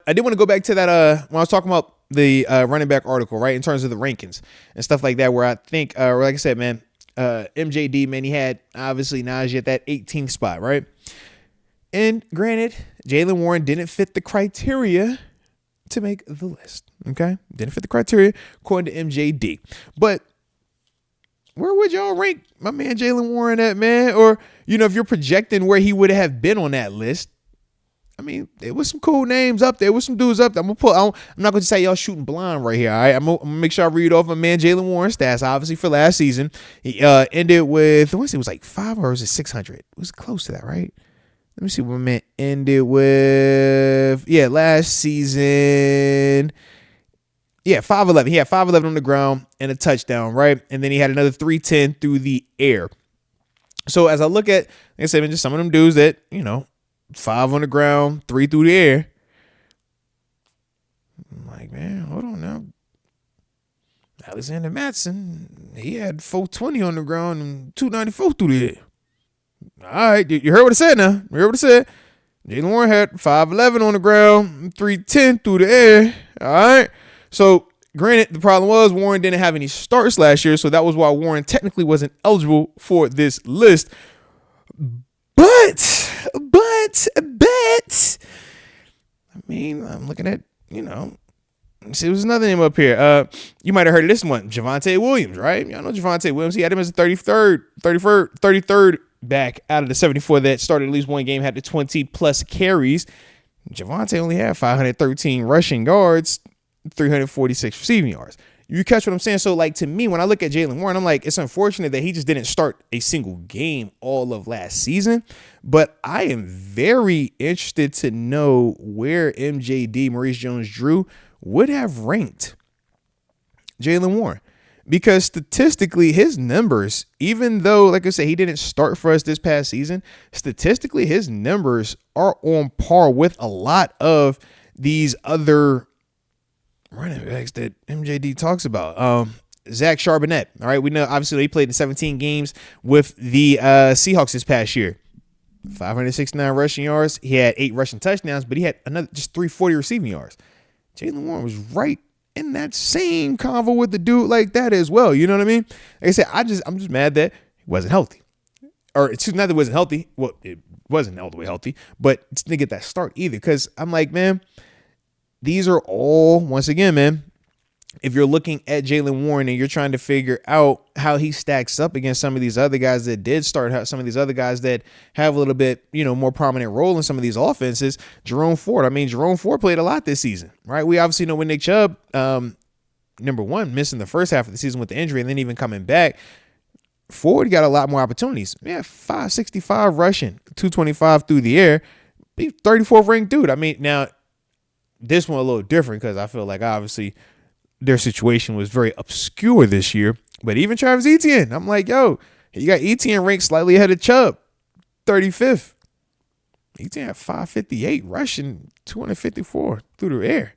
I did want to go back to that when I was talking about the running back article, right, in terms of the rankings and stuff like that, where I think, like I said, man, MJD, man, he had obviously Najee at that 18th spot, right? And granted, Jaylen Warren didn't fit the criteria to make the list, okay? Didn't fit the criteria according to MJD. But where would y'all rank my man Jaylen Warren at, man? Or, if you're projecting where he would have been on that list, I mean, there was some cool names up there. There was some dudes up there. I'm not going to say y'all shooting blind right here, all right? I'm going to make sure I read off my man Jaylen Warren's stats, obviously, for last season. He ended with, it was like 5 or was it 600? It was close to that, right? Let me see what my man ended with. Yeah, last season. Yeah, 5'11". He had 5'11" on the ground and a touchdown, right? And then he had another 310 through the air. So as I look at, like I said, just some of them dudes that, 5 on the ground, 3 through the air. I'm like, man, hold on now. Alexander Mattison, he had 420 on the ground and 294 through the air. All right, you heard what I said now. You heard what I said. Jaylen Warren had 5'11" on the ground, 310 through the air. All right. So, granted, the problem was Warren didn't have any starts last year, so that was why Warren technically wasn't eligible for this list. But, I mean, I'm looking at, see, there's another name up here. You might have heard of this one, Javonte Williams, right? Y'all know Javonte Williams. He had him as the 33rd back out of the 74 that started at least one game, had the 20-plus carries. Javonte only had 513 rushing yards, 346 receiving yards. You catch what I'm saying? So, like, to me, when I look at Jaylen Warren, I'm like, it's unfortunate that he just didn't start a single game all of last season. But I am very interested to know where MJD, Maurice Jones-Drew, would have ranked Jaylen Warren. Because statistically, his numbers, even though, like I said, he didn't start for us this past season, statistically, his numbers are on par with a lot of these other running backs that MJD talks about. Zach Charbonnet. All right. We know obviously he played in 17 games with the Seahawks this past year. 569 rushing yards. He had 8 rushing touchdowns, but he had another just 340 receiving yards. Jaylen Warren was right in that same convo with the dude like that as well. You know what I mean? Like I said, I'm just mad that he wasn't healthy. Or excuse me, not that it wasn't healthy. Well, it wasn't all the way healthy, but didn't get that start either. Because I'm like, man, these are all, once again, man, if you're looking at Jaylen Warren and you're trying to figure out how he stacks up against some of these other guys that did start, some of these other guys that have a little bit, more prominent role in some of these offenses, Jerome Ford. I mean, Jerome Ford played a lot this season, right? We obviously know when Nick Chubb, number one, missing the first half of the season with the injury and then even coming back, Ford got a lot more opportunities. Yeah, 565 rushing, 225 through the air, 34th ranked dude. I mean, now, this one a little different because I feel like obviously their situation was very obscure this year. But even Travis Etienne, I'm like, yo, you got Etienne ranked slightly ahead of Chubb, 35th. Etienne had 558 rushing, 254 through the air.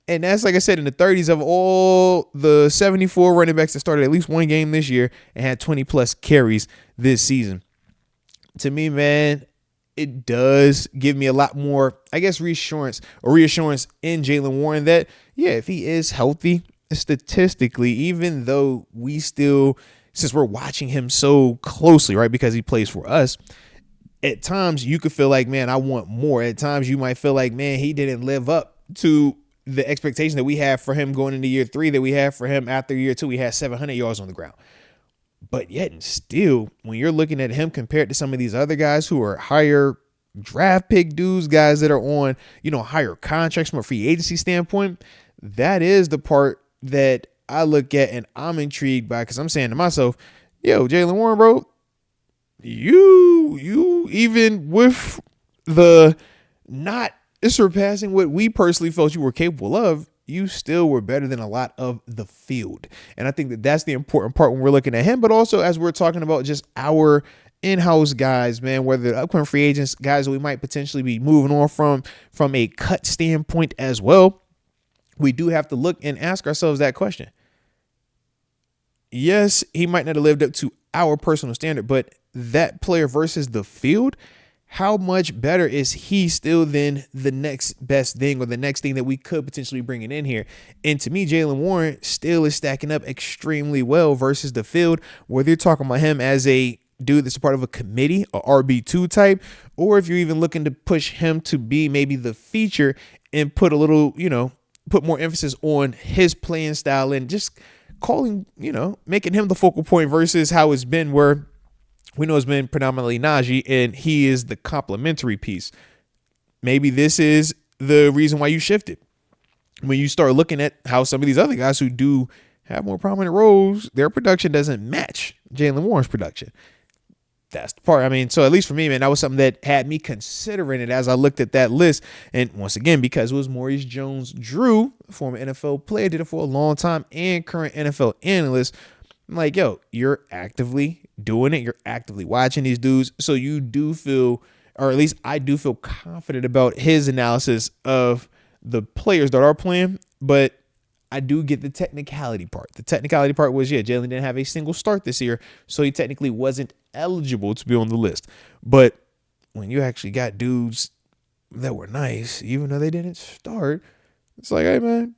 And that's, like I said, in the 30s of all the 74 running backs that started at least one game this year and had 20-plus carries this season. To me, man, it does give me a lot more, I guess, reassurance in Jaylen Warren that, yeah, if he is healthy, statistically, even though we still, since we're watching him so closely, right, because he plays for us, at times you could feel like, man, I want more. At times you might feel like, man, he didn't live up to the expectation that we have for him going into year 3, that we have for him after year 2. He had 700 yards on the ground. But yet and still, when you're looking at him compared to some of these other guys who are higher draft pick dudes, guys that are on, higher contracts from a free agency standpoint, that is the part that I look at and I'm intrigued by, because I'm saying to myself, yo, Jaylen Warren, bro, you even with the not surpassing what we personally felt you were capable of, you still were better than a lot of the field. And I think that that's the important part when we're looking at him, but also as we're talking about just our in-house guys, man, whether the upcoming free agents, guys that we might potentially be moving on from a cut standpoint as well, we do have to look and ask ourselves that question. Yes, he might not have lived up to our personal standard, but that player versus the field, how much better is he still than the next best thing or the next thing that we could potentially bring it in here? And to me, Jaylen Warren still is stacking up extremely well versus the field, whether you're talking about him as a dude that's a part of a committee, a RB2 type, or if you're even looking to push him to be maybe the feature and put a little, put more emphasis on his playing style and just calling, making him the focal point versus how it's been where we know it's been predominantly Najee and he is the complementary piece. Maybe this is the reason why you shifted. When you start looking at how some of these other guys who do have more prominent roles, their production doesn't match Jaylen Warren's production. That's the part. I mean, so at least for me, man, that was something that had me considering it as I looked at that list. And once again, because it was Maurice Jones-Drew, former NFL player, did it for a long time, and current NFL analyst, I'm like, yo, you're actively doing it. You're actively watching these dudes. So you do feel, or at least I do feel confident about his analysis of the players that are playing. But I do get the technicality part. The technicality part was, Jaylen didn't have a single start this year, so he technically wasn't eligible to be on the list. But when you actually got dudes that were nice, even though they didn't start, it's like, hey, man,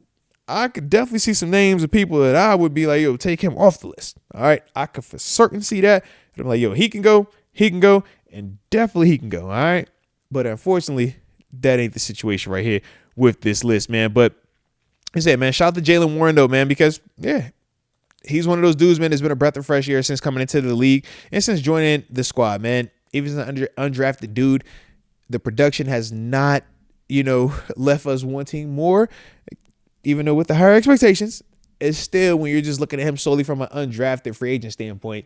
I could definitely see some names of people that I would be like, yo, take him off the list. All right, I could for certain see that. And I'm like, yo, he can go, and definitely he can go. All right, but unfortunately, that ain't the situation right here with this list, man. But I said, man, shout out to Jaylen Warren, though, man, because, he's one of those dudes, man, that's been a breath of fresh air since coming into the league and since joining the squad, man. Even as an undrafted dude, the production has not, left us wanting more, even though with the higher expectations. It's still, when you're just looking at him solely from an undrafted free agent standpoint,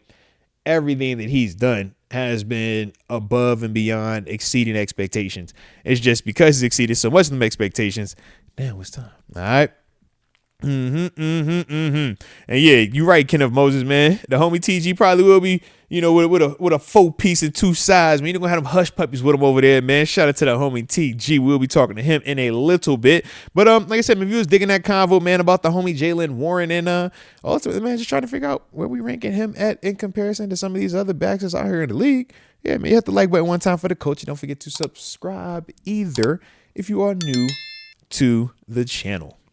everything that he's done has been above and beyond exceeding expectations. It's just because he's exceeded so much of them expectations, now it's time. All right. And yeah, you're right, Kenneth Moses, man. The homie TG probably will be, with a 4-piece and 2 sides. Man, you're gonna have them hush puppies with him over there, man. Shout out to the homie TG. We'll be talking to him in a little bit. But like I said, if you was digging that convo, man, about the homie Jaylen Warren, and ultimately, man, just trying to figure out where we ranking him at in comparison to some of these other backs that's out here in the league. Yeah, man, you have to like button one time for the coach. And don't forget to subscribe either if you are new to the channel.